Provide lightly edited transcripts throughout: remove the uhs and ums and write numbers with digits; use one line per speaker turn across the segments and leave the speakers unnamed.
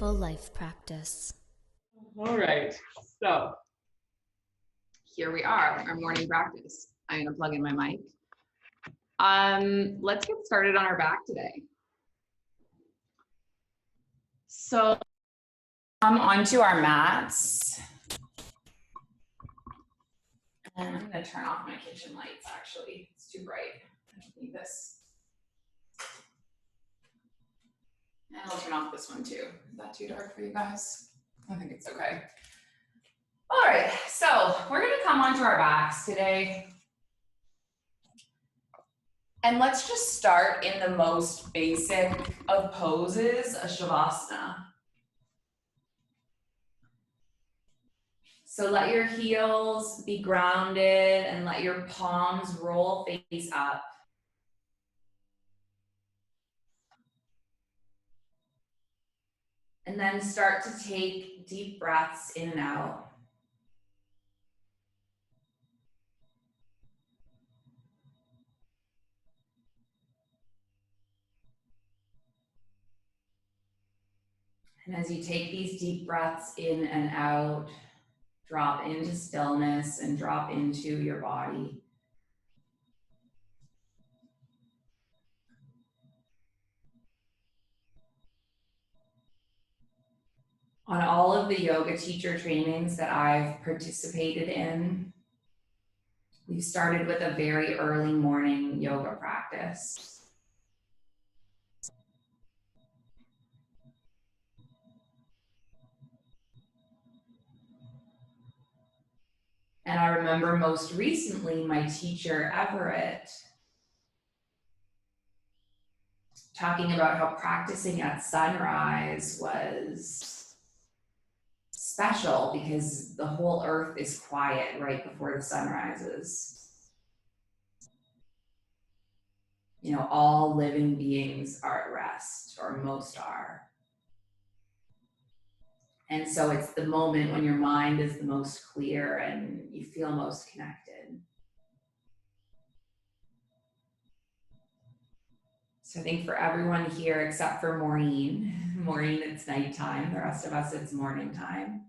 Mindful Life Practice.
All right, so here we are, our morning practice. I'm gonna plug in my mic. Let's get started on our back today. So come onto our mats. And I'm gonna turn off my kitchen lights, actually. It's too bright. I don't need this. And I'll turn off this one too. Is that too dark for you guys? I think it's okay. All right, so we're gonna come onto our backs today. And let's just start in the most basic of poses, a Shavasana. So let your heels be grounded and let your palms roll face up. And then start to take deep breaths in and out. And as you take these deep breaths in and out, drop into stillness and drop into your body. On all of the yoga teacher trainings that I've participated in, we've started with a very early morning yoga practice. And I remember most recently my teacher, Everett, talking about how practicing at sunrise was special because the whole earth is quiet right before the sun rises. You know, all living beings are at rest, or most are. And so it's the moment when your mind is the most clear and you feel most connected. So I think for everyone here, except for Maureen, it's nighttime. The rest of us, it's morning time.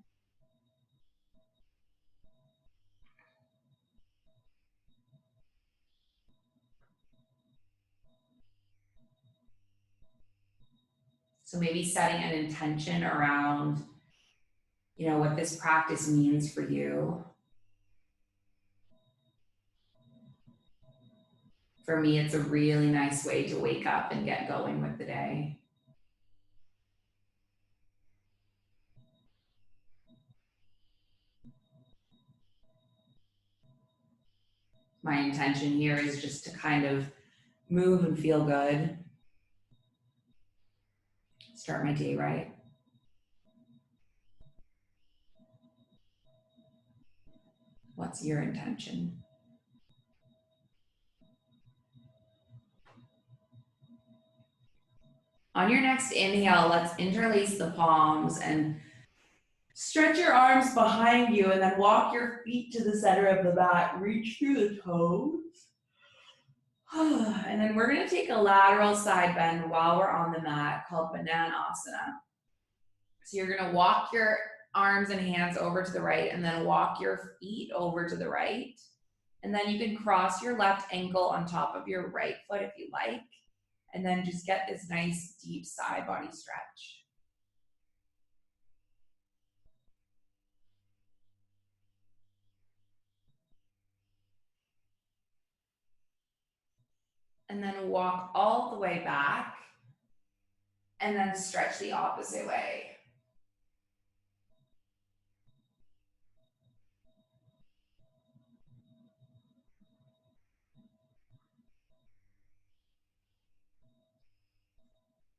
So maybe setting an intention around, you know, what this practice means for you. For me, it's a really nice way to wake up and get going with the day. My intention here is just to kind of move and feel good. Start my day right. What's your intention? On your next inhale, let's interlace the palms and stretch your arms behind you and then walk your feet to the center of the mat. Reach through the toes. And then we're going to take a lateral side bend while we're on the mat called Bananasana. So you're going to walk your arms and hands over to the right and then walk your feet over to the right. And then you can cross your left ankle on top of your right foot if you like. And then just get this nice deep side body stretch. And then walk all the way back and then stretch the opposite way.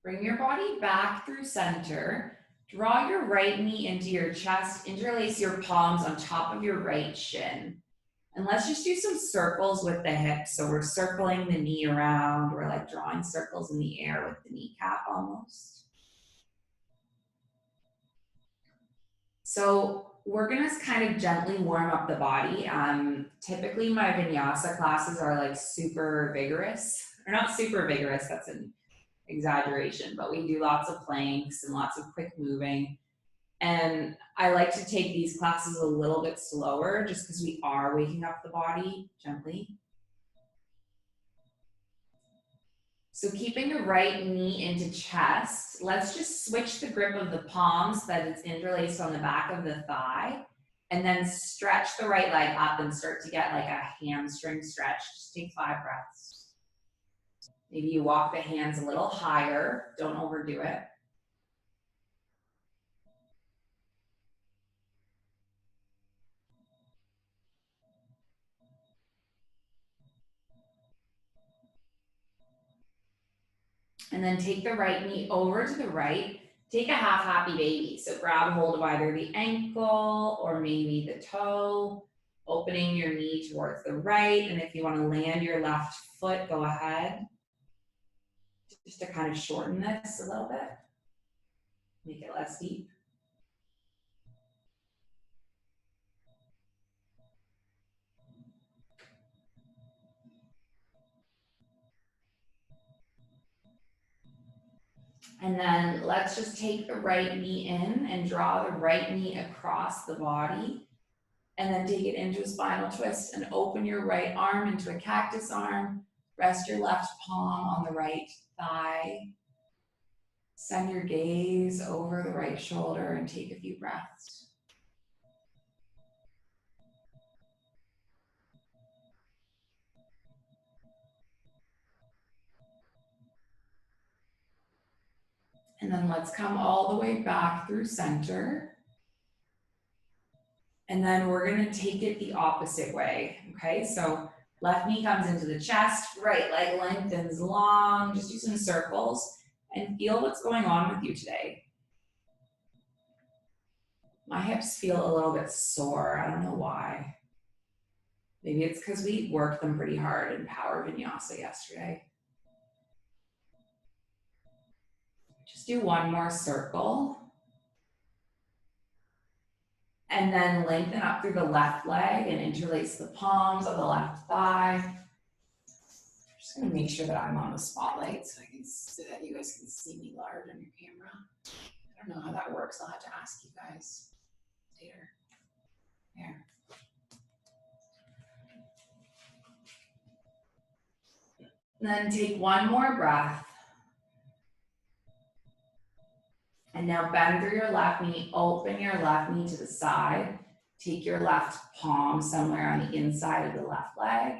Bring your body back through center. Draw your right knee into your chest. Interlace your palms on top of your right shin. And let's just do some circles with the hips. So we're circling the knee around. We're like drawing circles in the air with the kneecap almost. So we're gonna kind of gently warm up the body. Typically my Vinyasa classes are like super vigorous, or not super vigorous, that's an exaggeration, but we do lots of planks and lots of quick moving. And I like to take these classes a little bit slower just because we are waking up the body gently. So keeping the right knee into chest, let's just switch the grip of the palm so that it's interlaced on the back of the thigh, and then stretch the right leg up and start to get like a hamstring stretch. Just take 5 breaths. Maybe you walk the hands a little higher, don't overdo it. And then take the right knee over to the right. Take a half happy baby. So grab hold of either the ankle or maybe the toe, opening your knee towards the right. And if you want to land your left foot, go ahead. Just to kind of shorten this a little bit, make it less deep. And then let's just take the right knee in and draw the right knee across the body. And then take it into a spinal twist and open your right arm into a cactus arm. Rest your left palm on the right thigh. Send your gaze over the right shoulder and take a few breaths. And then let's come all the way back through center. And then we're gonna take it the opposite way, okay? So left knee comes into the chest, right leg lengthens long, just do some circles and feel what's going on with you today. My hips feel a little bit sore, I don't know why. Maybe it's because we worked them pretty hard in power vinyasa yesterday. Just do one more circle. And then lengthen up through the left leg and interlace the palms of the left thigh. I'm just gonna make sure that I'm on the spotlight so that you guys can see me large on your camera. I don't know how that works. I'll have to ask you guys later. There. And then take one more breath. And now bend through your left knee, open your left knee to the side. Take your left palm somewhere on the inside of the left leg.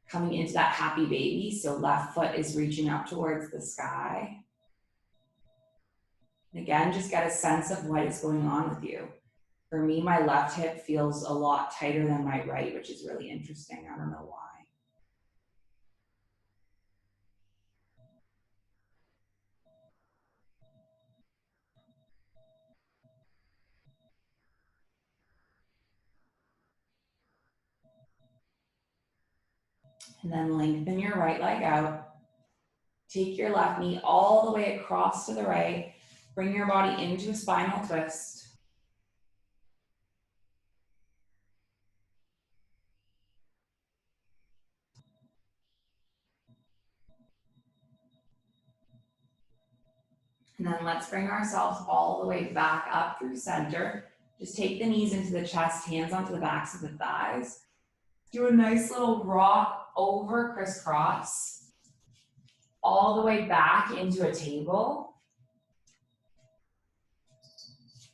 Coming into that happy baby, so left foot is reaching up towards the sky. And again, just get a sense of what is going on with you. For me, my left hip feels a lot tighter than my right, which is really interesting. I don't know why. And then lengthen your right leg out. Take your left knee all the way across to the right. Bring your body into a spinal twist. And then let's bring ourselves all the way back up through center. Just take the knees into the chest, hands onto the backs of the thighs. Do a nice little rock over crisscross, all the way back into a table.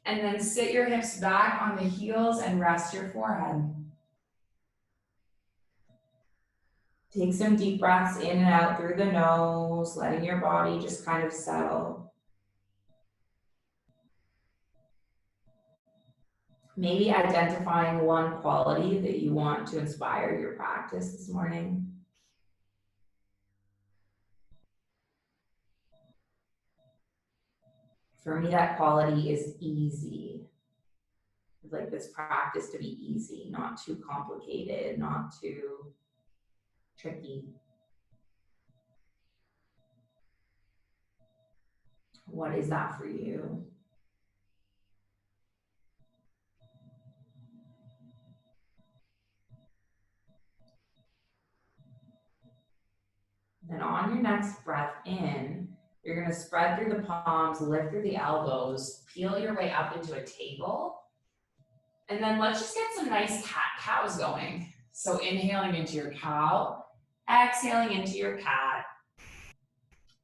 And then sit your hips back on the heels and rest your forehead. Take some deep breaths in and out through the nose, letting your body just kind of settle. Maybe identifying one quality that you want to inspire your practice this morning. For me, that quality is easy. I'd like this practice to be easy, not too complicated, not too tricky. What is that for you? Then on your next breath in, you're gonna spread through the palms, lift through the elbows, peel your way up into a table. And then let's just get some nice cat-cows going. So inhaling into your cow, exhaling into your cat.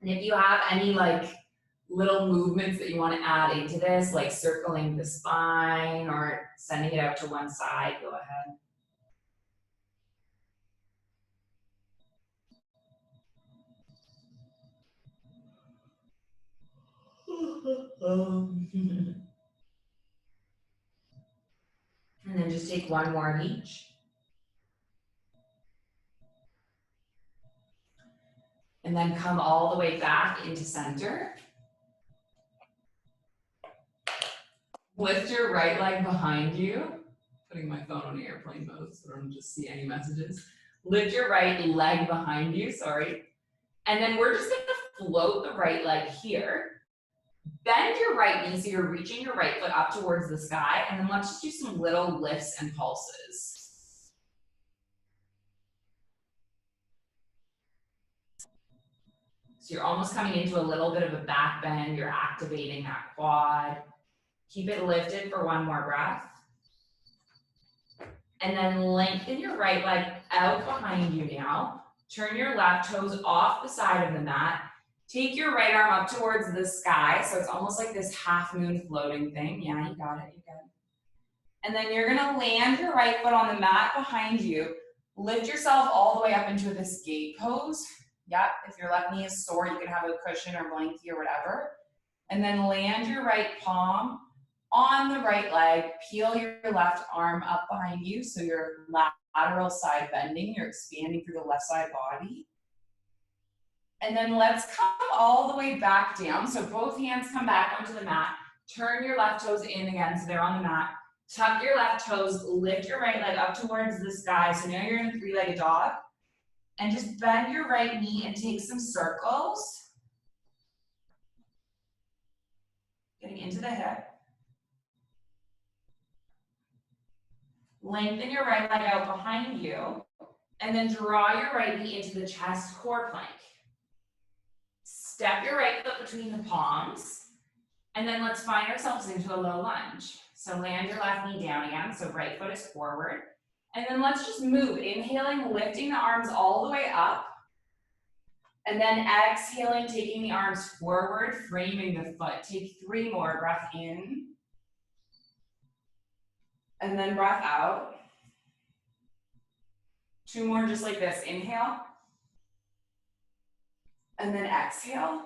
And if you have any like little movements that you want to add into this, like circling the spine or sending it out to one side, go ahead. And then just take one more of each. And then come all the way back into center. Lift your right leg behind you. Putting my phone on airplane mode so I don't just see any messages. Lift your right leg behind you, sorry. And then we're just gonna float the right leg here. Bend your right knee so you're reaching your right foot up towards the sky. And then let's just do some little lifts and pulses. So you're almost coming into a little bit of a back bend. You're activating that quad. Keep it lifted for one more breath. And then lengthen your right leg out behind you now. Turn your left toes off the side of the mat. Take your right arm up towards the sky. So it's almost like this half moon floating thing. Yeah, you got it, you got it. And then you're gonna land your right foot on the mat behind you. Lift yourself all the way up into this gate pose. Yep, if your left knee is sore, you can have a cushion or blankie or whatever. And then land your right palm on the right leg. Peel your left arm up behind you so you're lateral side bending. You're expanding through the left side body. And then let's come all the way back down. So both hands come back onto the mat. Turn your left toes in again so they're on the mat. Tuck your left toes, lift your right leg up towards the sky. So now you're in a three-legged dog. And just bend your right knee and take some circles. Getting into the hip. Lengthen your right leg out behind you. And then draw your right knee into the chest core plank. Step your right foot between the palms. And then let's find ourselves into a low lunge. So land your left knee down again. So right foot is forward. And then let's just move. Inhaling, lifting the arms all the way up. And then exhaling, taking the arms forward, framing the foot. Take 3 more. Breath in. And then breath out. 2 more just like this. Inhale. And then exhale.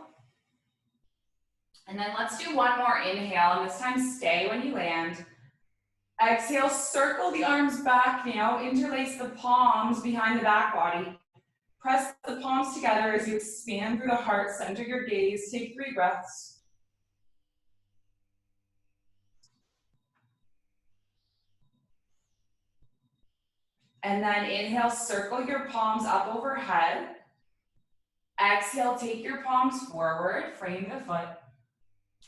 And then let's do 1 more inhale. And this time stay when you land. Exhale, circle the arms back now. Interlace the palms behind the back body. Press the palms together as you expand through the heart. Center your gaze. Take 3 breaths. And then inhale, circle your palms up overhead. Exhale, take your palms forward, frame the foot.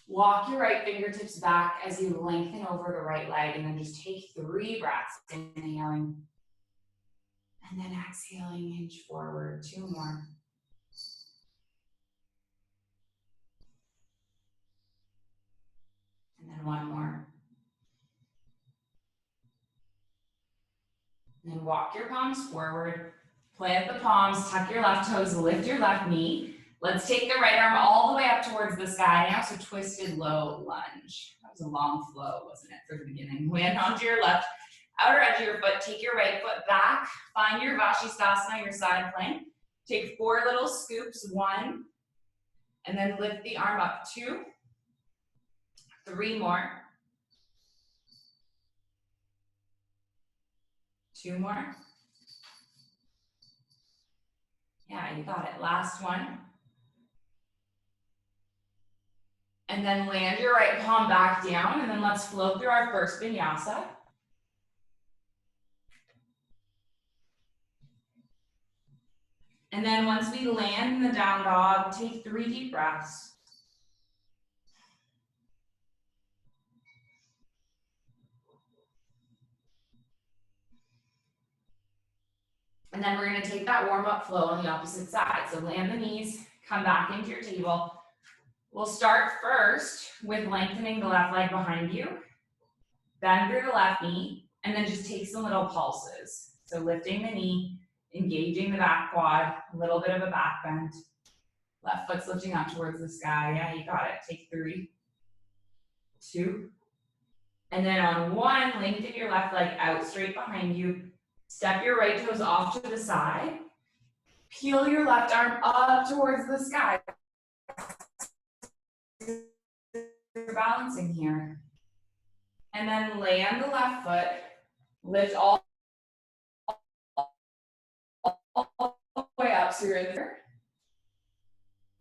Walk your right fingertips back as you lengthen over the right leg, and then just take 3 breaths, inhaling. And then exhaling, hinge forward, 2 more. And then 1 more. And then walk your palms forward, plant the palms, tuck your left toes, lift your left knee. Let's take the right arm all the way up towards the sky now, so twisted low lunge. That was a long flow, wasn't it, for the beginning? Land onto your left outer edge of your foot, take your right foot back, find your Vashisthasana, your side plank. Take 4 little scoops, 1, and then lift the arm up, 2, 3 more. 2 more. Yeah, you got it. Last one. And then land your right palm back down, and then let's float through our first vinyasa. And then once we land in the down dog, take 3 deep breaths. And then we're gonna take that warm-up flow on the opposite side. So land the knees, come back into your table. We'll start first with lengthening the left leg behind you, bend through the left knee, and then just take some little pulses. So lifting the knee, engaging the back quad, a little bit of a back bend. Left foot's lifting up towards the sky. Yeah, you got it. Take 3, 2. And then on 1, lengthen your left leg out straight behind you. Step your right toes off to the side. Peel your left arm up towards the sky. You're balancing here. And then land the left foot. Lift all the way up, so you're in there.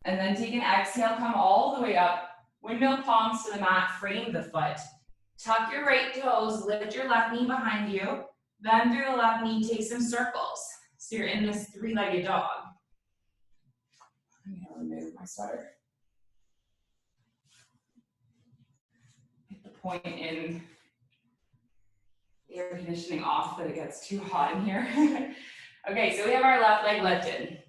And then take an exhale, come all the way up. Windmill palms to the mat, frame the foot. Tuck your right toes, lift your left knee behind you. Bend through the left knee, take some circles. So you're in this 3-legged dog. I'm gonna remove my sweater. Hit the point in air conditioning off, but it gets too hot in here. Okay, so we have our left leg lifted.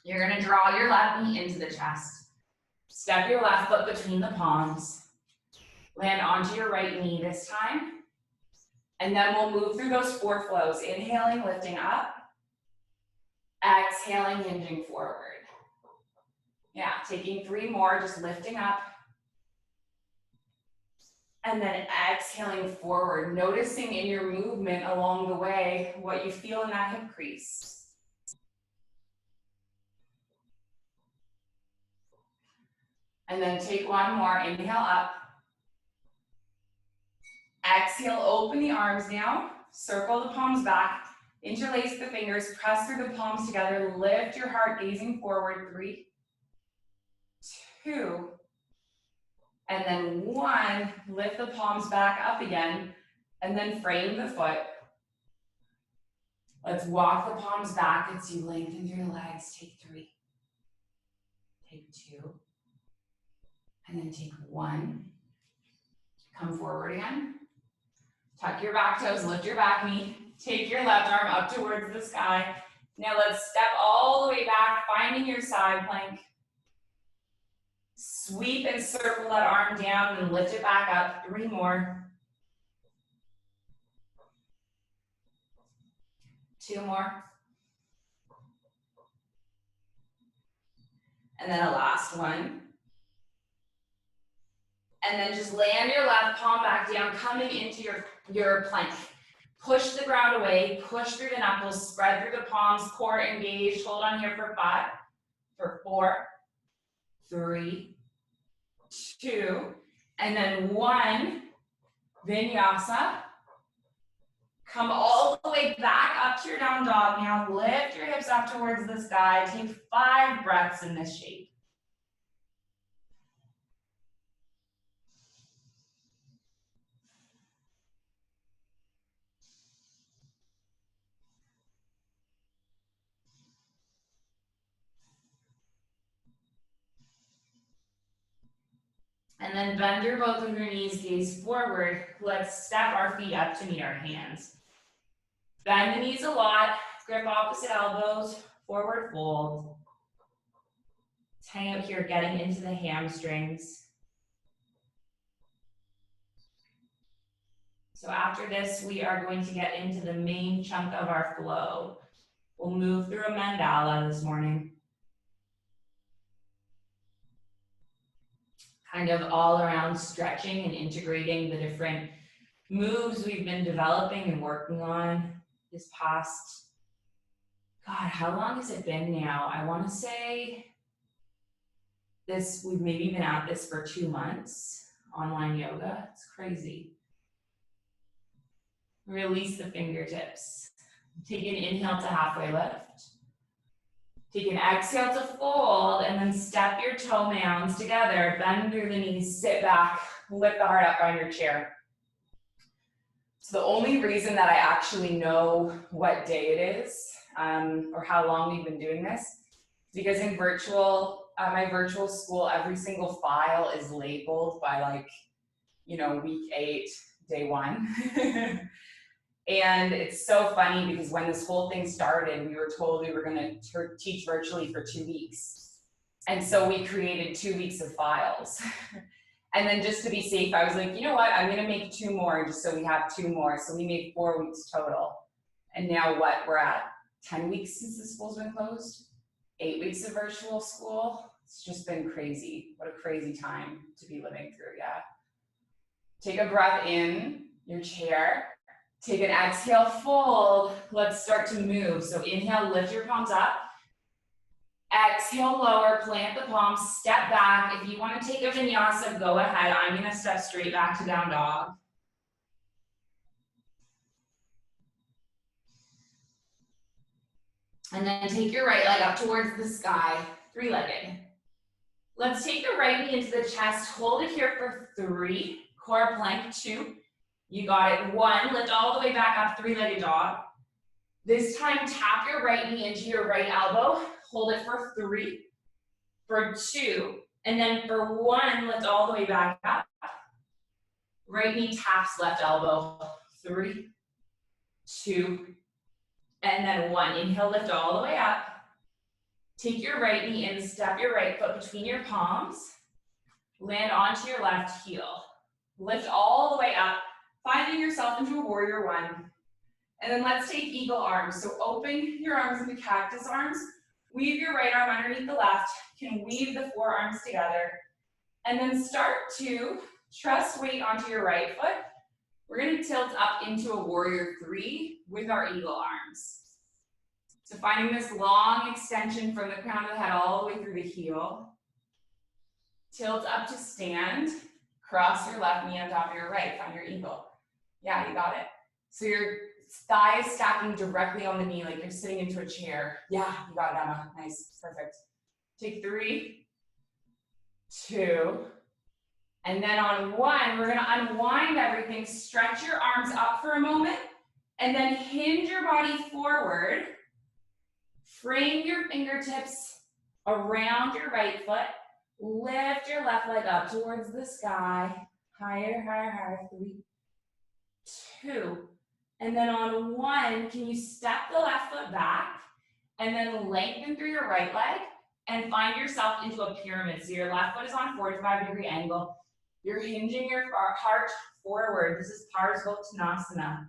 You're gonna draw your left knee into the chest. Step your left foot between the palms. Land onto your right knee this time. And then we'll move through those 4 flows. Inhaling, lifting up. Exhaling, hinging forward. Yeah, taking 3 more, just lifting up. And then exhaling forward, noticing in your movement along the way what you feel in that hip crease. And then take 1 more, inhale up. Exhale, open the arms now. Circle the palms back. Interlace the fingers, press through the palms together. Lift your heart, gazing forward. 3, 2, and then 1. Lift the palms back up again, and then frame the foot. Let's walk the palms back as you lengthen through the legs. Take 3, take 2, and then take 1. Come forward again. Tuck your back toes, lift your back knee. Take your left arm up towards the sky. Now let's step all the way back, finding your side plank. Sweep and circle that arm down and lift it back up. 3 more. 2 more. And then a last one. And then just land your left palm back down, coming into your plank. Push the ground away, push through the knuckles, spread through the palms, core engaged. Hold on here for 5, for 4, 3, 2, and then 1. Vinyasa. Come all the way back up to your down dog now. Lift your hips up towards the sky. Take 5 breaths in this shape. And then bend your both of your knees, gaze forward. Let's step our feet up to meet our hands. Bend the knees a lot, grip opposite elbows, forward fold. Let's hang out here, getting into the hamstrings. So after this, we are going to get into the main chunk of our flow. We'll move through a mandala this morning. Kind of all around stretching and integrating the different moves we've been developing and working on this past, God, how long has it been now? I want to say we've maybe been at this for 2 months, online yoga. It's crazy. Release the fingertips. Take an inhale to halfway lift. Take an exhale to fold, and then step your toe mounds together. Bend through the knees, sit back, lift the heart up on your chair. So the only reason that I actually know what day it is, or how long we've been doing this, is because in my virtual school, every single file is labeled by week 8, day 1.
And it's so funny because when this whole thing started, we were told we were going to teach virtually for 2 weeks. And so we created 2 weeks of files. And then just to be safe, I was like, you know what, I'm going to make 2 more just so we have 2 more. So we made 4 weeks total. And now what, we're at 10 weeks since the school's been closed, 8 weeks of virtual school. It's just been crazy. What a crazy time to be living through, yeah. Take a breath in your chair. Take an exhale, fold. Let's start to move. So inhale, lift your palms up. Exhale, lower, plant the palms, step back. If you want to take a vinyasa, go ahead. I'm going to step straight back to down dog. And then take your right leg up towards the sky, 3-legged. Let's take the right knee into the chest. Hold it here for 3. Core plank, 2. You got it. 1, lift all the way back up, 3-legged dog. This time, tap your right knee into your right elbow. Hold it for 3, for 2, and then for 1, lift all the way back up. Right knee taps left elbow. 3, 2, and then 1. Inhale, lift all the way up. Take your right knee in, step your right foot between your palms. Land onto your left heel. Lift all the way up, finding yourself into a warrior 1. And then let's take eagle arms. So open your arms into cactus arms. Weave your right arm underneath the left. You can weave the forearms together. And then start to trust weight onto your right foot. We're going to tilt up into a warrior 3 with our eagle arms. So finding this long extension from the crown of the head all the way through the heel. Tilt up to stand. Cross your left knee on top of your right. Find your eagle. Yeah, you got it. So your thighs stacking directly on the knee like you're sitting into a chair. Yeah, you got it, Emma. Nice, perfect. Take 3, 2, and then on 1, we're gonna unwind everything. Stretch your arms up for a moment, and then hinge your body forward. Frame your fingertips around your right foot. Lift your left leg up towards the sky. Higher, higher, higher. 3, 2. And then on 1, can you step the left foot back and then lengthen through your right leg and find yourself into a pyramid. So your left foot is on a 45-degree angle. You're hinging your heart forward. This is Parsvottanasana.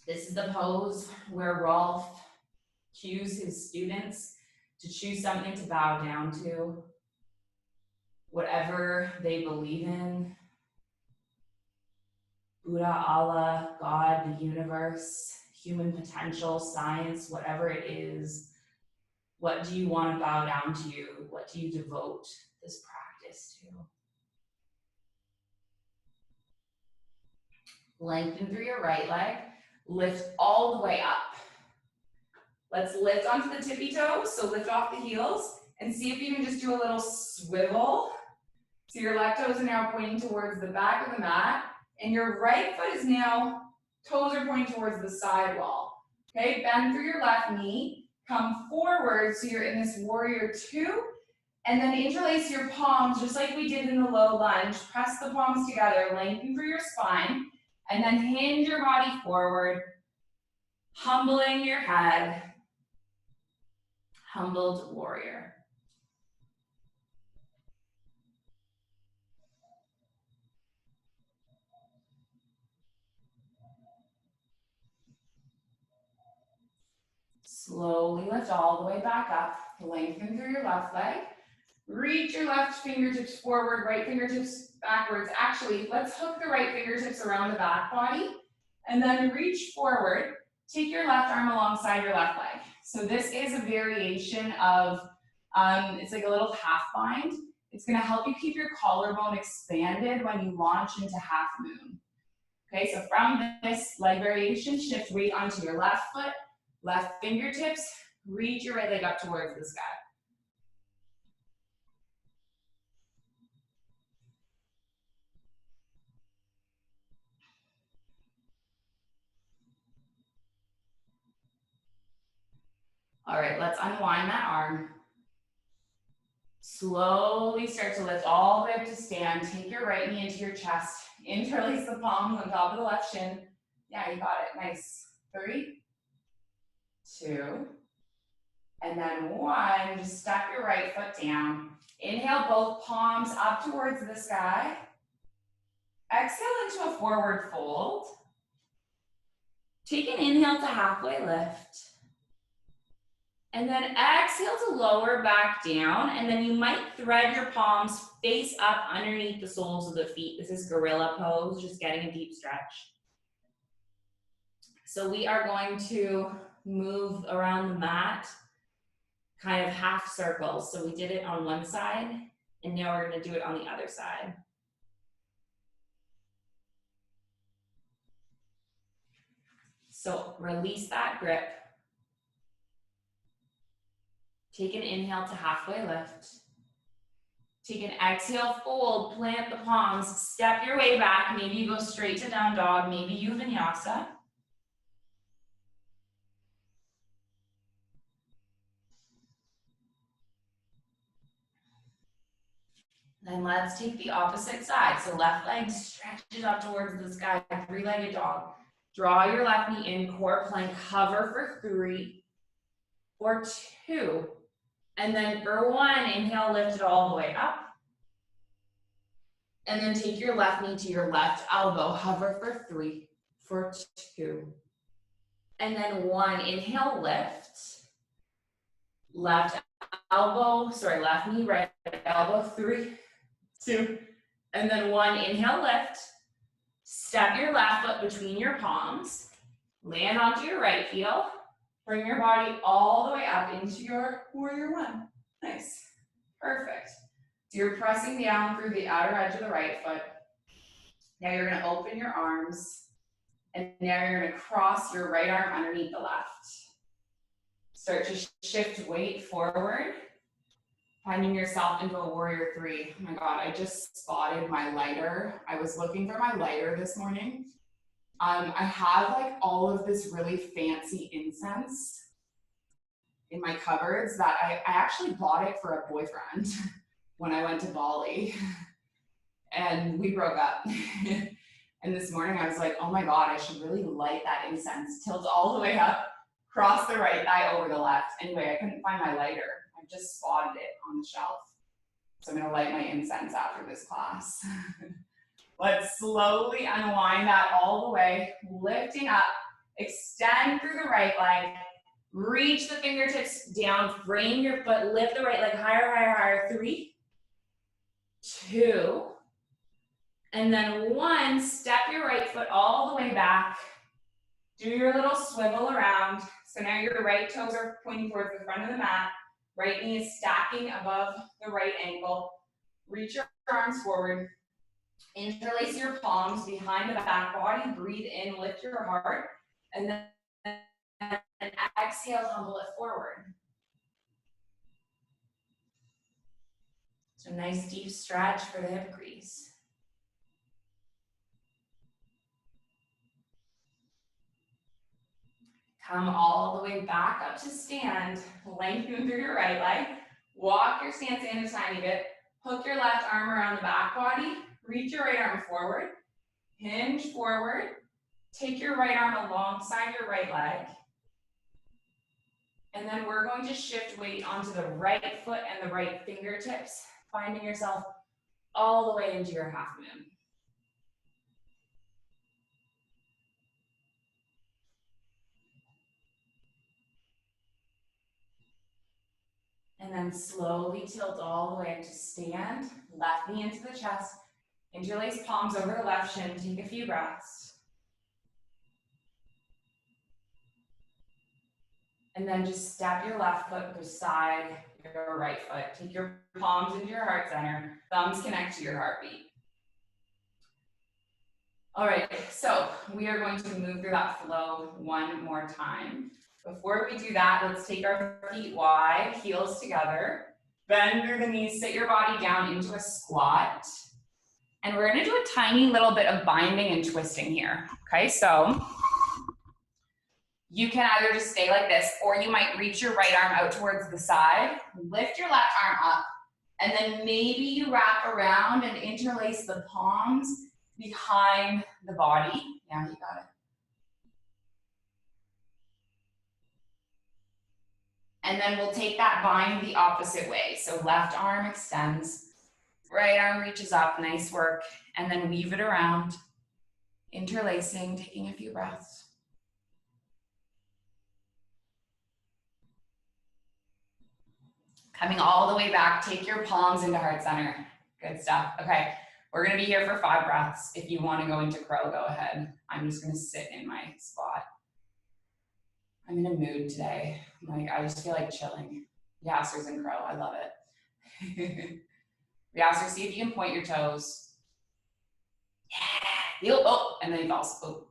This is the pose where Rolf cues his students to choose something to bow down to, whatever they believe in. Buddha, Allah, God, the universe, human potential, science, whatever it is. What do you want to bow down to? What do you devote this practice to? Lengthen through your right leg. Lift all the way up. Let's lift onto the tippy toes. So lift off the heels and see if you can just do a little swivel. So your left toes are now pointing towards the back of the mat. And your right foot is now, toes are pointing towards the side wall. Okay, bend through your left knee, come forward so you're in this warrior 2, and then interlace your palms just like we did in the low lunge. Press the palms together, lengthen through your spine, and then hinge your body forward, humbling your head, humbled warrior. Slowly lift all the way back up. Lengthen through your left leg. Reach your left fingertips forward, right fingertips backwards. Actually, let's hook the right fingertips around the back body and then reach forward. Take your left arm alongside your left leg. So this is a variation of, it's like a little half bind. It's gonna help you keep your collarbone expanded when you launch into half moon. Okay, so from this leg variation, shift weight onto your left foot, left fingertips, reach your right leg up towards the sky. All right, let's unwind that arm. Slowly start to lift all the way up to stand. Take your right knee into your chest. Interlace the palms on top of the left shin. Yeah, you got it. Nice. 3, 2, and then 1. Just step your right foot down. Inhale, both palms up towards the sky. Exhale into a forward fold. Take an inhale to halfway lift. And then exhale to lower back down. And then you might thread your palms face up underneath the soles of the feet. This is gorilla pose, just getting a deep stretch. So we are going to move around the mat, kind of half circles. So we did it on one side, and now we're going to do it on the other side. So release that grip. Take an inhale to halfway lift. Take an exhale, fold, plant the palms, step your way back. Maybe you go straight to down dog, maybe you vinyasa. Then let's take the opposite side. So left leg stretches up towards the sky, 3-legged dog. Draw your left knee in, core plank, hover for 3 or 2. And then for 1, inhale, lift it all the way up. And then take your left knee to your left elbow, hover for 3, for 2. And then 1, inhale, lift. Left knee, right elbow, 3, 2. And then 1, inhale, lift. Step your left foot between your palms. Land onto your right heel. Bring your body all the way up into your warrior 1. Nice. Perfect. So you're pressing down through the outer edge of the right foot. Now you're going to open your arms. And now you're going to cross your right arm underneath the left. Start to shift weight forward. Finding yourself into a warrior 3. Oh my God, I just spotted my lighter. I was looking for my lighter this morning. I have like all of this really fancy incense in my cupboards that I actually bought it for a boyfriend when I went to Bali and we broke up. And this morning I was like, oh my God, I should really light that incense. Tilt all the way up, cross the right thigh over the left. Anyway, I couldn't find my lighter. I just spotted it on the shelf. So I'm gonna light my incense after this class. Let's slowly unwind that all the way, lifting up, extend through the right leg, reach the fingertips down, frame your foot, lift the right leg higher, higher, higher. 3, 2, and then 1, step your right foot all the way back. Do your little swivel around. So now your right toes are pointing towards the front of the mat. Right knee is stacking above the right ankle. Reach your arms forward. Interlace your palms behind the back body. Breathe in, lift your heart. And then exhale, humble it forward. So nice deep stretch for the hip crease. Come all the way back up to stand. Lengthen through your right leg. Walk your stance in a tiny bit. Hook your left arm around the back body. Reach your right arm forward. Hinge forward. Take your right arm alongside your right leg. And then we're going to shift weight onto the right foot and the right fingertips, finding yourself all the way into your half moon. And then slowly tilt all the way up to stand. Left knee into the chest. Interlace palms over the left shin. Take a few breaths. And then just step your left foot beside your right foot. Take your palms into your heart center. Thumbs connect to your heartbeat. All right, so we are going to move through that flow one more time. Before we do that, let's take our feet wide, heels together. Bend through the knees, sit your body down into a squat. And we're gonna do a tiny little bit of binding and twisting here. Okay, so you can either just stay like this, or you might reach your right arm out towards the side, lift your left arm up, and then maybe you wrap around and interlace the palms behind the body. Yeah, you got it. And then we'll take that bind the opposite way. So left arm extends, right arm reaches up, nice work. And then weave it around, interlacing, taking a few breaths. Coming all the way back, take your palms into heart center. Good stuff. Okay, we're gonna be here for 5 breaths. If you wanna go into crow, go ahead. I'm just gonna sit in my spot. I'm in a mood today. Like, I just feel like chilling. Yasser's in crow, I love it. Yasser, see if you can point your toes. Yeah, oh, and then he falls, oh.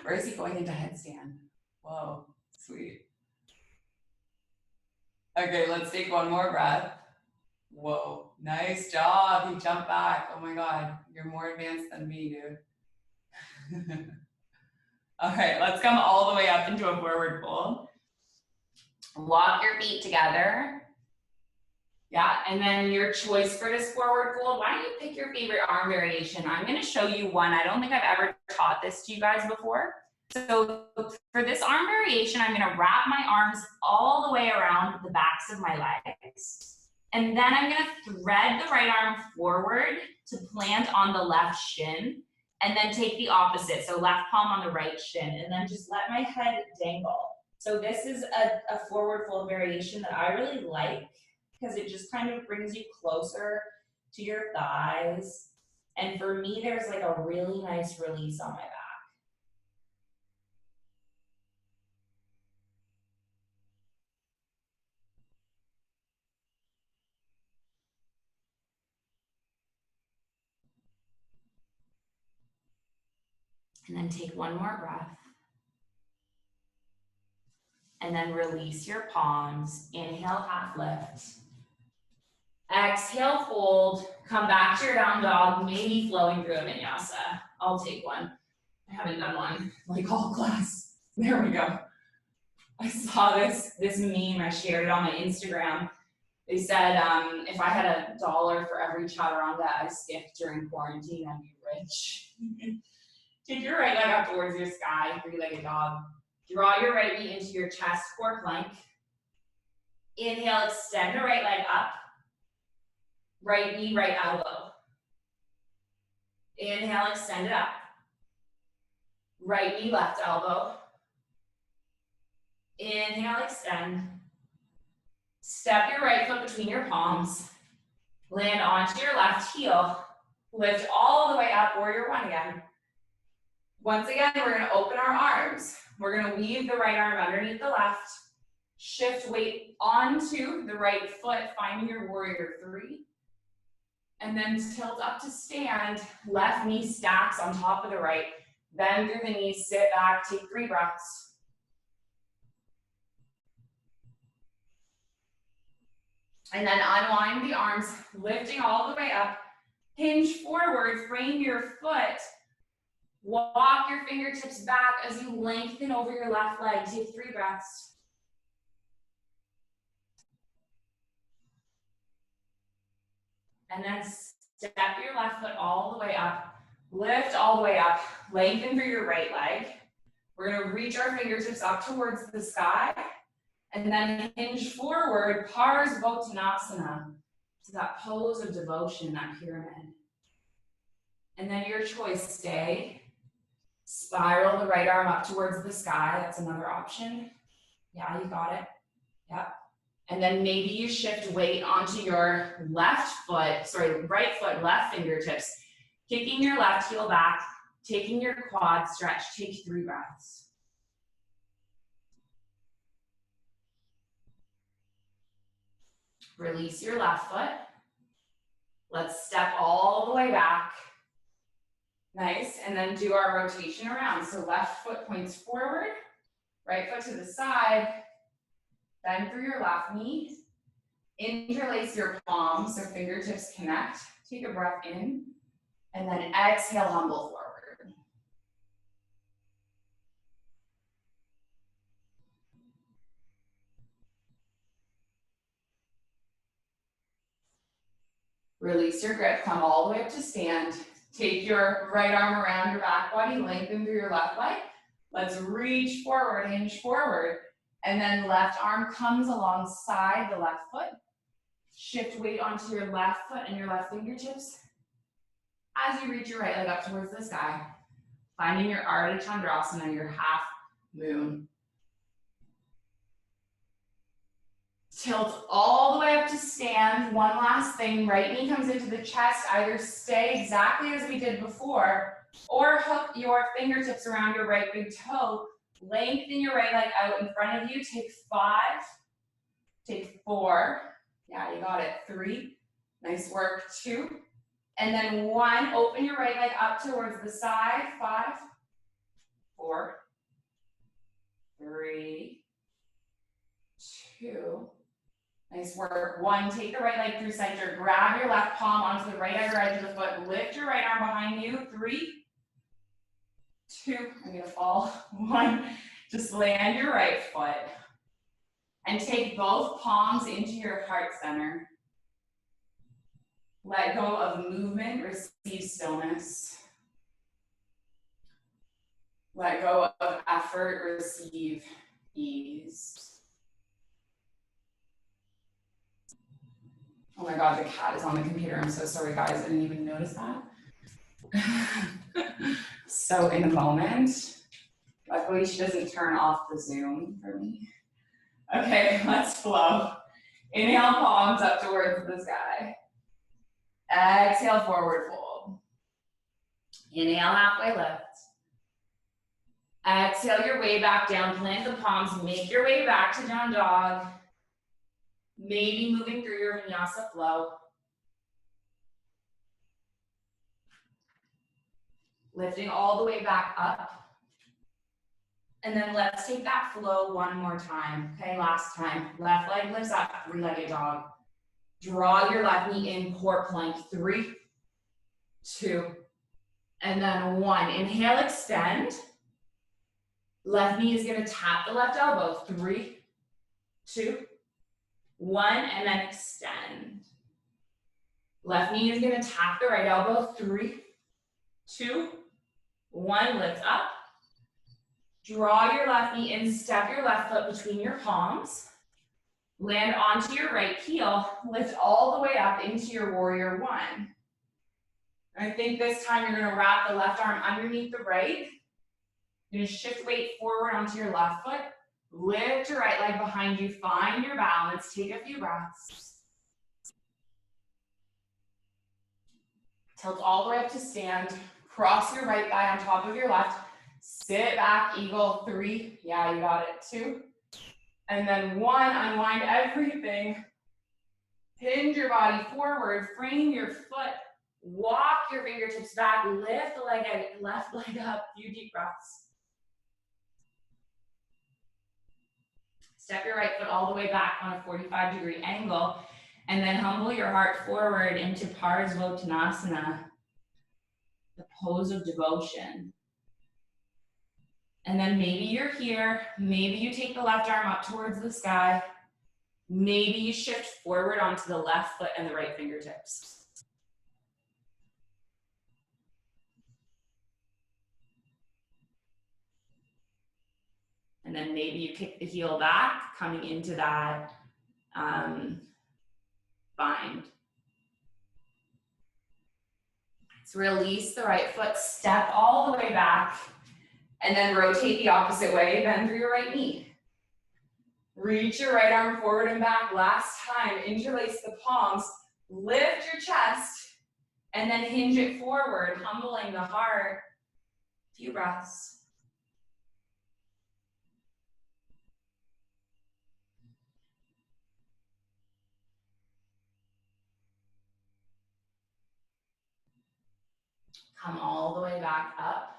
Where is he going into headstand? Whoa, sweet. Okay, let's take one more breath. Whoa, nice job. You jumped back. Oh my God, you're more advanced than me, dude. All right, let's come all the way up into a forward fold. Walk your feet together. Yeah, and then your choice for this forward fold, why don't you pick your favorite arm variation? I'm gonna show you one. I don't think I've ever taught this to you guys before. So for this arm variation, I'm gonna wrap my arms all the way around the backs of my legs. And then I'm gonna thread the right arm forward to plant on the left shin, and then take the opposite. So left palm on the right shin, and then just let my head dangle. So this is a forward fold variation that I really like because it just kind of brings you closer to your thighs. And for me, there's like a really nice release on my back. And then take one more breath. And then release your palms. Inhale, half lift. Exhale, fold. Come back to your down dog, maybe flowing through a vinyasa. I'll take one. I haven't done one like all class. There we go. I saw this meme, I shared it on my Instagram. They said, if I had $1 for every chaturanga I skipped during quarantine, I'd be rich. Take your right leg up towards your sky, 3-legged dog. Draw your right knee into your chest, core plank. Inhale, extend the right leg up. Right knee, right elbow. Inhale, extend it up. Right knee, left elbow. Inhale, extend. Step your right foot between your palms. Land onto your left heel. Lift all the way up, warrior one again. Once again, we're gonna open our arms. We're gonna weave the right arm underneath the left. Shift weight onto the right foot, finding your warrior 3. And then tilt up to stand. Left knee stacks on top of the right. Bend through the knees, sit back, take 3 breaths. And then unwind the arms, lifting all the way up. Hinge forward, frame your foot. Walk your fingertips back as you lengthen over your left leg. Take 3 breaths. And then step your left foot all the way up. Lift all the way up. Lengthen through your right leg. We're gonna reach our fingertips up towards the sky. And then hinge forward, Parsvottanasana. To that pose of devotion, that pyramid. And then your choice, stay. Spiral the right arm up towards the sky. That's another option. Yeah, you got it. Yep. And then maybe you shift weight onto your right foot, left fingertips. Kicking your left heel back, taking your quad stretch. Take 3 breaths. Release your left foot. Let's step all the way back. Nice, and then do our rotation around. So left foot points forward, right foot to the side, bend through your left knee, interlace your palms so fingertips connect. Take a breath in, and then exhale, humble forward. Release your grip, come all the way up to stand. Take your right arm around your back body, lengthen through your left leg. Let's reach forward, hinge forward. And then left arm comes alongside the left foot. Shift weight onto your left foot and your left fingertips. As you reach your right leg up towards the sky, finding your Ardha Chandrasana, your half moon. Tilt all the way up to stand. One last thing, right knee comes into the chest. Either stay exactly as we did before, or hook your fingertips around your right big toe. Lengthen your right leg out in front of you. Take 5, take 4. Yeah, you got it. 3, nice work. 2, and then 1. Open your right leg up towards the side. 5, 4, 3, 2. Nice work. 1, take the right leg through center. Grab your left palm onto the right outer edge of the foot. Lift your right arm behind you. 3, 2, I'm gonna fall. 1, just land your right foot. And take both palms into your heart center. Let go of movement, receive stillness. Let go of effort, receive ease. Oh my God, the cat is on the computer. I'm so sorry, guys. I didn't even notice that. So in a moment. Luckily, she doesn't turn off the Zoom for me. Okay, let's flow. Inhale, palms up towards the sky. Exhale, forward fold. Inhale, halfway lift. Exhale your way back down, plant the palms, make your way back to down dog. Maybe moving through your Vinyasa Flow. Lifting all the way back up. And then let's take that flow one more time. Okay, last time. Left leg lifts up, 3-legged dog. Draw your left knee in, core plank. 3, 2, and then 1. Inhale, extend. Left knee is gonna tap the left elbow. 3, 2, 1, and then extend. Left knee is gonna tap the right elbow. 3, 2, 1, lift up. Draw your left knee in, step your left foot between your palms. Land onto your right heel, lift all the way up into your warrior 1. I think this time you're gonna wrap the left arm underneath the right. You're gonna shift weight forward onto your left foot. Lift your right leg behind you, find your balance, take a few breaths. Tilt all the way up to stand, cross your right thigh on top of your left. Sit back, eagle. 3, yeah, you got it. 2, and then 1, unwind everything. Hinge your body forward, frame your foot, walk your fingertips back, lift the leg out, left leg up, few deep breaths. Step your right foot all the way back on a 45-degree angle, and then humble your heart forward into Parsvottanasana, the pose of devotion. And then maybe you're here, maybe you take the left arm up towards the sky, maybe you shift forward onto the left foot and the right fingertips. And then maybe you kick the heel back, coming into that bind. Let's release the right foot, step all the way back, and then rotate the opposite way, bend through your right knee. Reach your right arm forward and back. Last time, interlace the palms, lift your chest, and then hinge it forward, humbling the heart. Few breaths. Come all the way back up.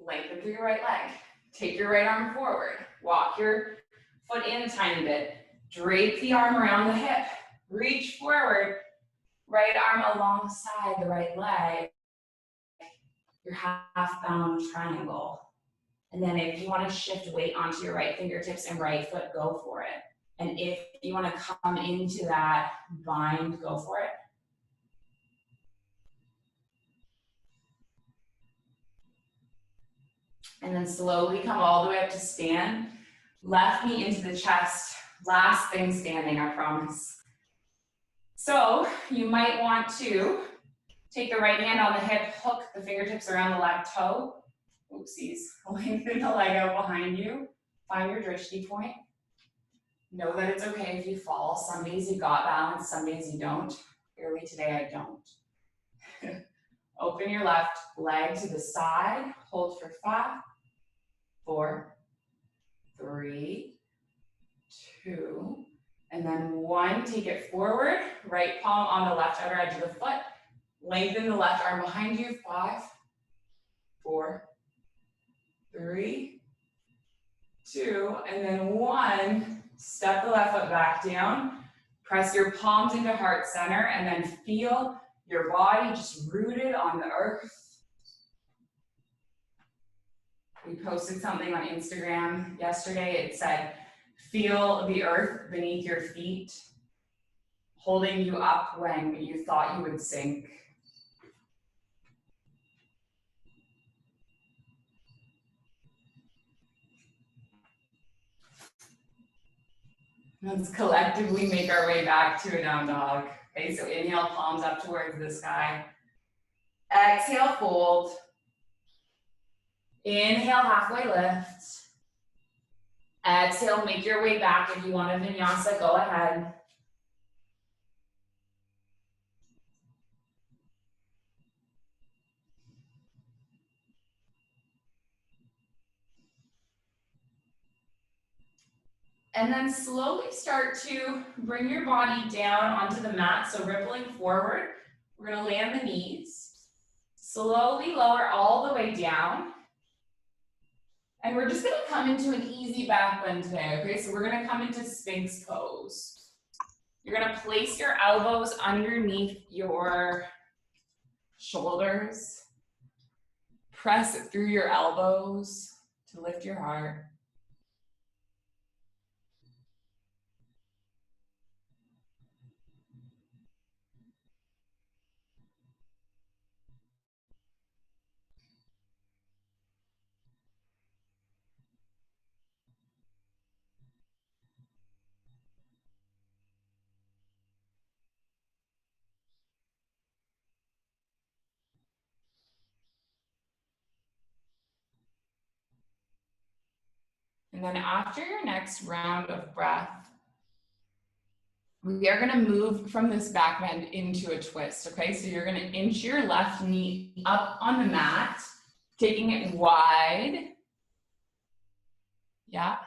Lengthen through your right leg. Take your right arm forward. Walk your foot in a tiny bit. Drape the arm around the hip. Reach forward. Right arm alongside the right leg. Your half-bound triangle. And then if you want to shift weight onto your right fingertips and right foot, go for it. And if you want to come into that bind, go for it. And then slowly come all the way up to stand. Left knee into the chest. Last thing standing, I promise. So you might want to take the right hand on the hip, hook the fingertips around the left toe. Oopsies. Lengthen the leg out behind you. Find your drishti point. Know that it's okay if you fall. Some days you got balance, some days you don't. Clearly today I don't. Open your left leg to the side. Hold for 5, 4, 3, 2, and then 1. Take it forward. Right palm on the left outer edge of the foot. Lengthen the left arm behind you. 5, 4, 3, 2, and then 1. Step the left foot back down. Press your palms into heart center and then feel your body just rooted on the earth. We posted something on Instagram yesterday. It said, feel the earth beneath your feet, holding you up when you thought you would sink. Let's collectively make our way back to a down dog. Okay, so inhale, palms up towards the sky. Exhale, fold. Inhale, halfway lift. Exhale, make your way back. If you want a vinyasa, go ahead. And then slowly start to bring your body down onto the mat. So rippling forward, we're gonna land the knees. Slowly lower all the way down. And we're just gonna come into an easy back bend today, okay? So we're gonna come into Sphinx pose. You're gonna place your elbows underneath your shoulders. Press it through your elbows to lift your heart. And then after your next round of breath, we are gonna move from this back bend into a twist, okay? So you're gonna inch your left knee up on the mat, taking it wide. Yeah,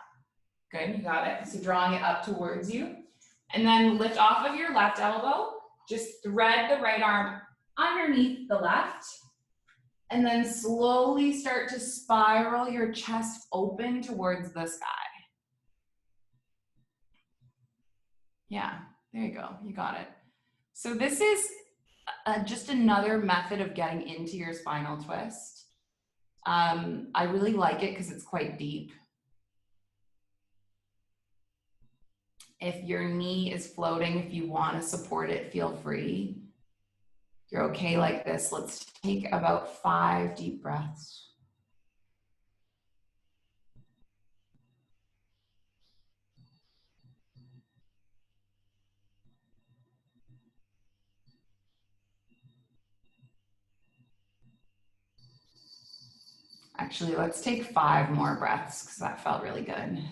good, you got it. So drawing it up towards you. And then lift off of your left elbow, just thread the right arm underneath the left. And then slowly start to spiral your chest open towards the sky. Yeah, there you go, you got it. So this is just another method of getting into your spinal twist. I really like it because it's quite deep. If your knee is floating, if you want to support it, feel free. If you're okay like this, let's take about 5 deep breaths. Actually, let's take 5 more breaths because that felt really good.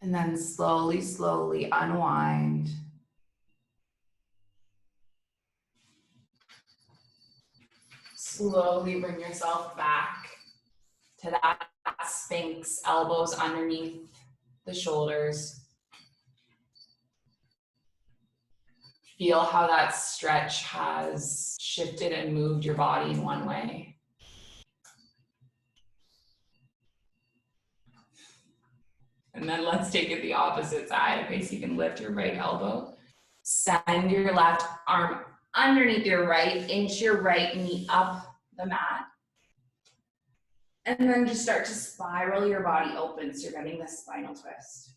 And then slowly, slowly unwind. Slowly bring yourself back to that Sphinx, elbows underneath the shoulders. Feel how that stretch has shifted and moved your body in one way. And then let's take it the opposite side. Okay, so you can lift your right elbow, send your left arm underneath your right, inch your right knee up the mat.
And then just start to spiral your body open so you're getting this spinal twist.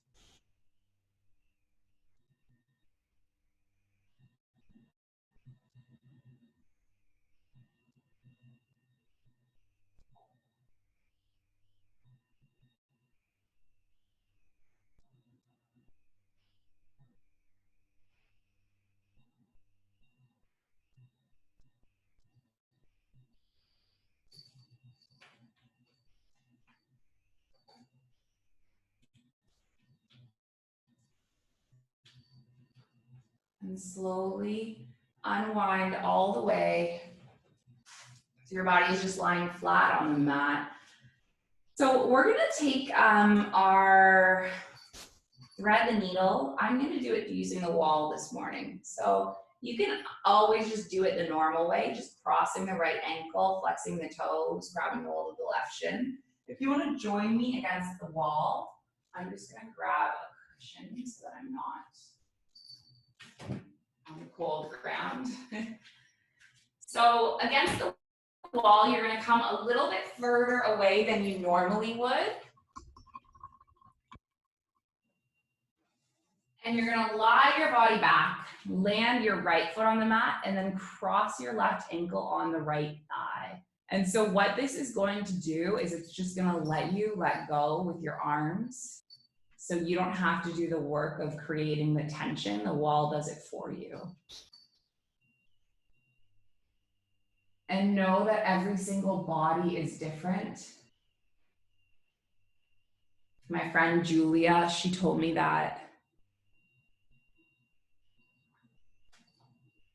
And slowly unwind all the way. So your body is just lying flat on the mat. So we're gonna take our thread the needle. I'm gonna do it using the wall this morning. So you can always just do it the normal way, just crossing the right ankle, flexing the toes, grabbing hold of the left shin. If you wanna join me against the wall, I'm just gonna grab a cushion so that I'm not on the cold ground. So against the wall, you're gonna come a little bit further away than you normally would. And you're gonna lie your body back, land your right foot on the mat, and then cross your left ankle on the right thigh. And so what this is going to do is it's just gonna let you let go with your arms. So you don't have to do the work of creating the tension, the wall does it for you. And know that every single body is different. My friend Julia, she told me that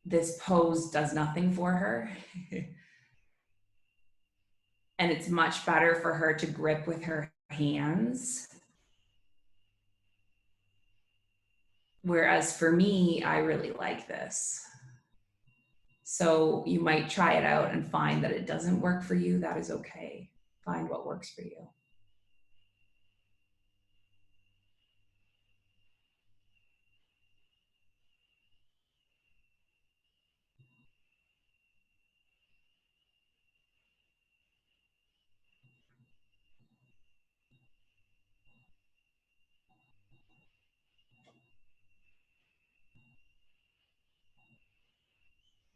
this pose does nothing for her. And it's much better for her to grip with her hands. Whereas for me, I really like this. So you might try it out and find that it doesn't work for you. That is okay. Find what works for you.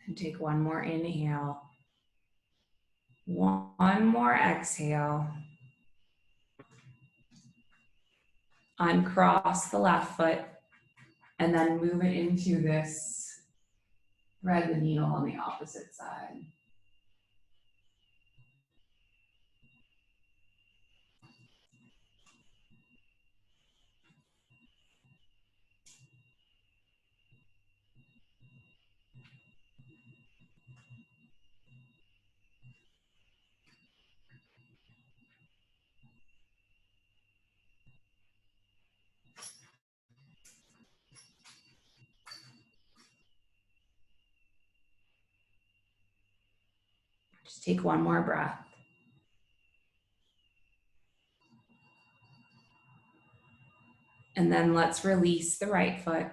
And take one more inhale. One more exhale. Uncross the left foot and then move it into this thread the needle on the opposite side. Just take one more breath. And then let's release the right foot.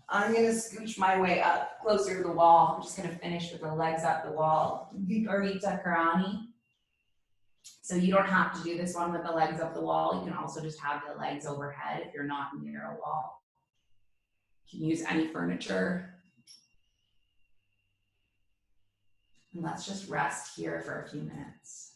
I'm gonna scooch my way up closer to the wall. I'm just gonna finish with the legs up the wall. Viparita Karani. So you don't have to do this one with the legs up the wall. You can also just have the legs overhead if you're not near a wall. You can use any furniture. And let's just rest here for a few minutes.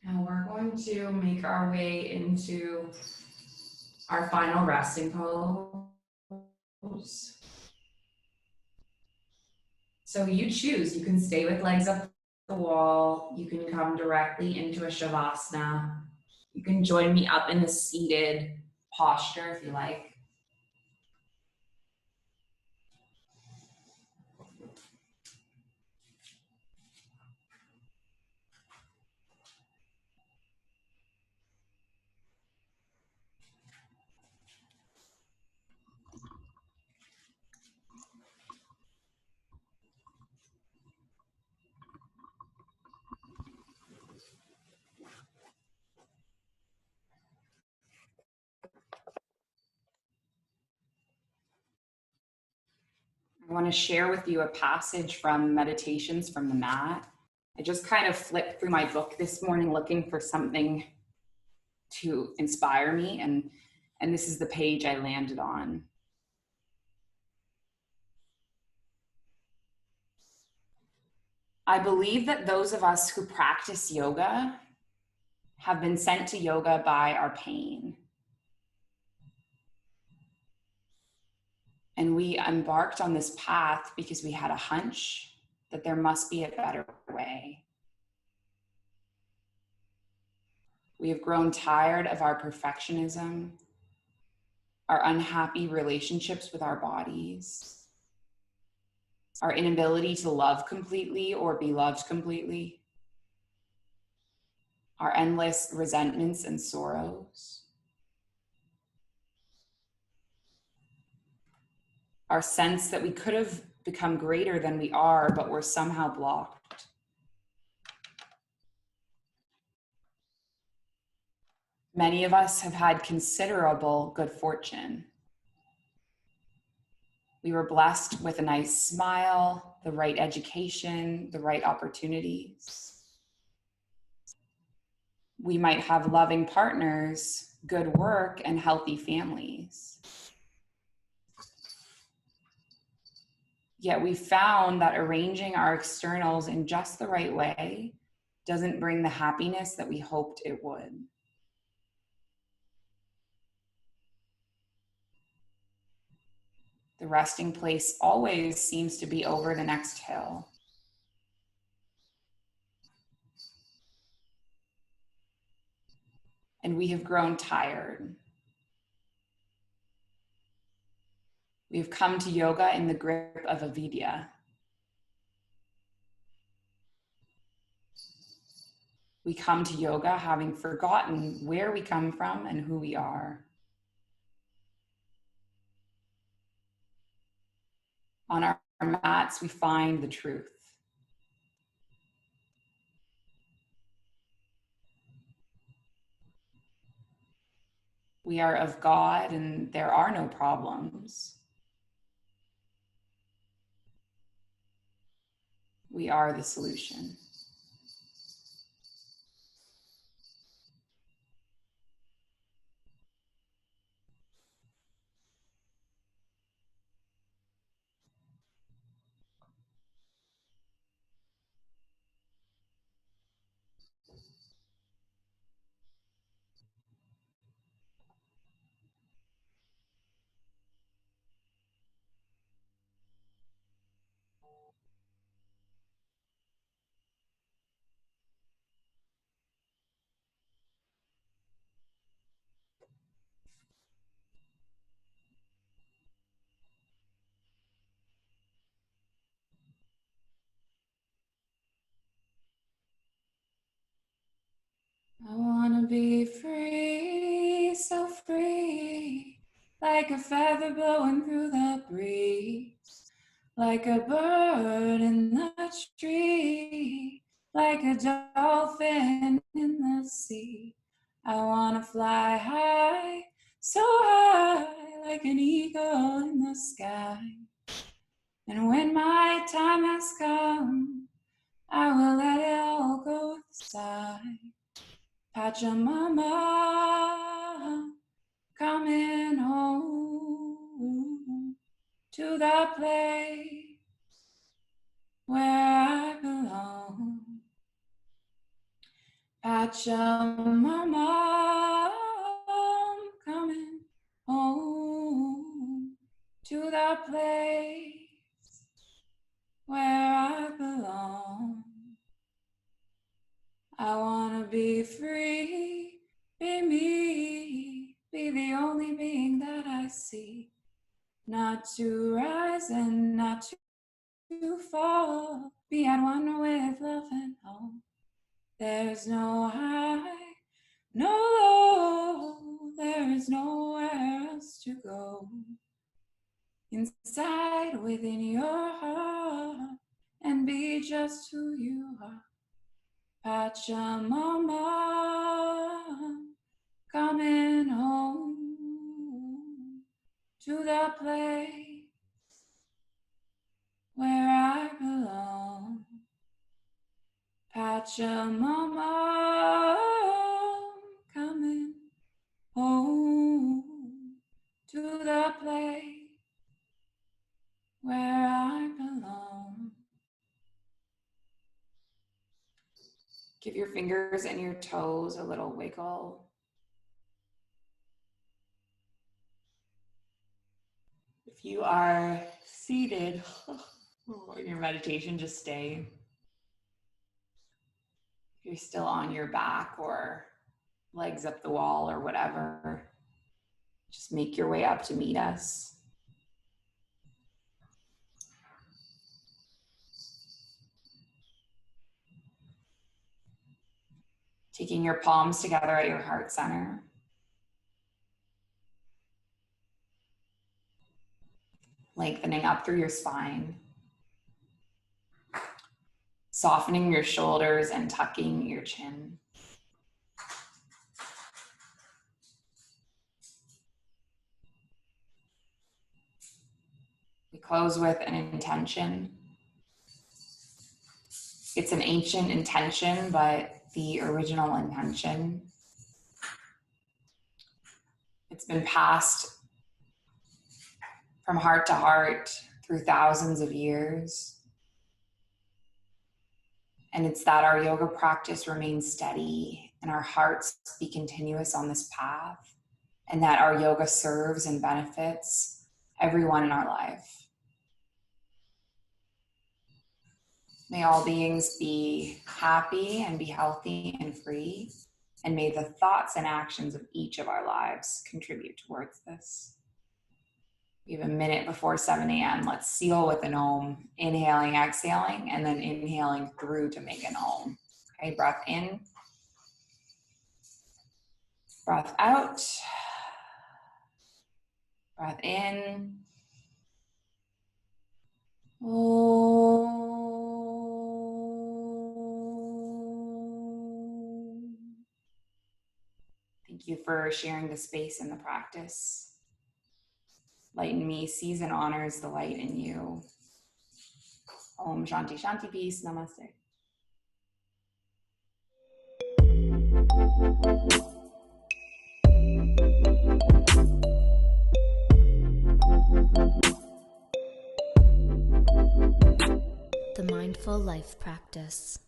And we're going to make our way into our final resting pose. So you choose, you can stay with legs up the wall, you can come directly into a Shavasana, you can join me up in the seated posture if you like. I want to share with you a passage from Meditations from the Mat. I just kind of flipped through my book this morning looking for something to inspire me, and this is the page I landed on. I believe that those of us who practice yoga have been sent to yoga by our pain. And we embarked on this path because we had a hunch that there must be a better way. We have grown tired of our perfectionism, our unhappy relationships with our bodies, our inability to love completely or be loved completely, our endless resentments and sorrows, our sense that we could have become greater than we are, but we're somehow blocked. Many of us have had considerable good fortune. We were blessed with a nice smile, the right education, the right opportunities. We might have loving partners, good work, and healthy families. Yet we found that arranging our externals in just the right way doesn't bring the happiness that we hoped it would. The resting place always seems to be over the next hill. And we have grown tired. We have come to yoga in the grip of avidya. We come to yoga having forgotten where we come from and who we are. On our mats, we find the truth. We are of God and there are no problems. We are the solution. I wanna be free, so free, like a feather blowing through the breeze, like a bird in the tree, like a dolphin in the sea. I wanna fly high, so high, like an eagle in the sky. And when my time has come, I will let it all go with a sigh. Pachamama, coming home to the place where I belong. Pachamama, I'm coming home to that place where I belong. I wanna be free, be me, be the only being that I see. Not to rise and not to fall, be at one with love and home. There's no high, no low, there is nowhere else to go. Inside within your heart, and be just who you are. Pachamama, coming home to the place where I belong. Pachamama, coming home to the place where I belong. Give your fingers and your toes a little wiggle. If you are seated in your meditation, just stay. If you're still on your back or legs up the wall or whatever, just make your way up to meet us. Taking your palms together at your heart center. Lengthening up through your spine. Softening your shoulders and tucking your chin. We close with an intention. It's an ancient intention, but the original intention. It's been passed from heart to heart through thousands of years. And it's that our yoga practice remains steady and our hearts be continuous on this path, and that our yoga serves and benefits everyone in our life. May all beings be happy and be healthy and free, and may the thoughts and actions of each of our lives contribute towards this. We have a minute before 7 a.m. Let's seal with an Om, inhaling, exhaling, and then inhaling through to make an Om. Okay, breath in, breath out, breath in, Om. Thank you for sharing the space and the practice. Light in me sees and honors the light in you. Om Shanti Shanti, peace, namaste.
The Mindful Life Practice.